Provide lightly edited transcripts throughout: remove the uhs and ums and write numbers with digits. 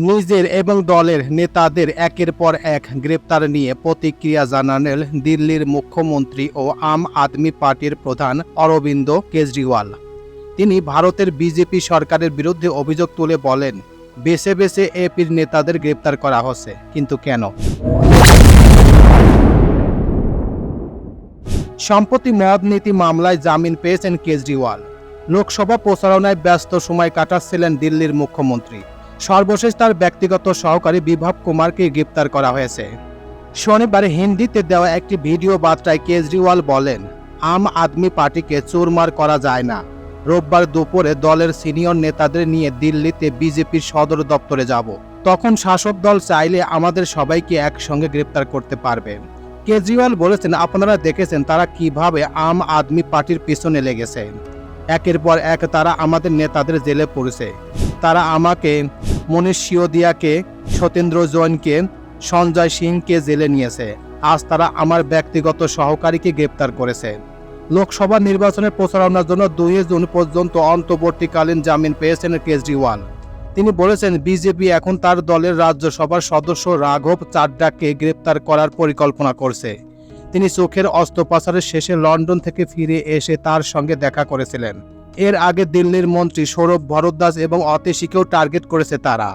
নিজের এবং দলের নেতাদের একের পর এক গ্রেপ্তার নিয়ে প্রতিক্রিয়া জানালেন দিল্লির মুখ্যমন্ত্রী ও আম আদমি পার্টির প্রধান অরবিন্দ কেজরিওয়াল। তিনি ভারতের বিজেপি সরকারের বিরুদ্ধে অভিযোগ তুলে বলেন, বেছে বেছে এপির নেতাদের গ্রেপ্তার করা হচ্ছে, কিন্তু কেন? সম্প্রতি মদ নীতি মামলায় জামিন পেয়েছেন কেজরিওয়াল। লোকসভা প্রচারণায় ব্যস্ত সময় কাটাচ্ছিলেন দিল্লির মুখ্যমন্ত্রী। সর্বশেষ তার ব্যক্তিগত সহকারী বিভাব কুমারকে গ্রেপ্তার করা হয়েছে। শনিবার হিন্দিতে দেওয়া একটি ভিডিও বার্তায় কেজরিওয়াল বলেন, আম আদমি পার্টিকে চুরমার করা যায় না। রোববার দুপুরে দলের সিনিয়র নেতাদের নিয়ে দিল্লিতে বিজেপির সদর দপ্তরে যাব। তখন শাসক দল চাইলে আমাদের সবাইকে একসঙ্গে গ্রেপ্তার করতে পারবে। কেজরিওয়াল বলেছেন, আপনারা দেখেছেন তারা কিভাবে আম আদমি পার্টির পিছনে লেগেছে। একের পর এক তারা আমাদের নেতাদের জেলে পড়েছে। তারা আমাকে, মনীষ সিসোদিয়াকে, সত্যেন্দ্র জৈনকে, সঞ্জয় সিংকে জেলে নিয়েছে। আজ তারা আমার ব্যক্তিগত সহকারীকে গ্রেপ্তার করেছে। লোকসভা নির্বাচনের প্রচারণার জন্য 2 জুন পর্যন্ত অন্তর্বর্তীকালীন জামিন পেয়েছেন কেজরিওয়াল। তিনি বলেছেন, বিজেপি এখন তার দলের রাজ্যসভার সদস্য রাঘব চাড্ডাকে গ্রেপ্তার করার পরিকল্পনা করছে। তিনি চোখের অস্ত্রোপচারের শেষে লন্ডন থেকে ফিরে এসে তার সঙ্গে দেখা করেছিলেন। এর আগে দিল্লির মন্ত্রী সৌরভ ভরদ্বাজ এবং অতীশীকেও টার্গেট করেছে তারা।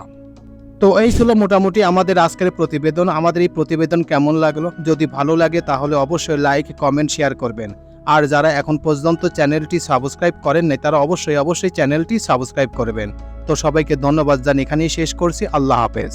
তো এই ছিল মোটামুটি আমাদের আজকের প্রতিবেদন। আমাদের এই প্রতিবেদন কেমন লাগলো? যদি ভালো লাগে তাহলে অবশ্যই লাইক, কমেন্ট, শেয়ার করবেন। আর যারা এখন পর্যন্ত চ্যানেলটি সাবস্ক্রাইব করেন নাই তারা অবশ্যই চ্যানেলটি সাবস্ক্রাইব করবেন। তো সবাইকে ধন্যবাদ জানিয়ে এখানেই শেষ করছি। আল্লাহ হাফেজ।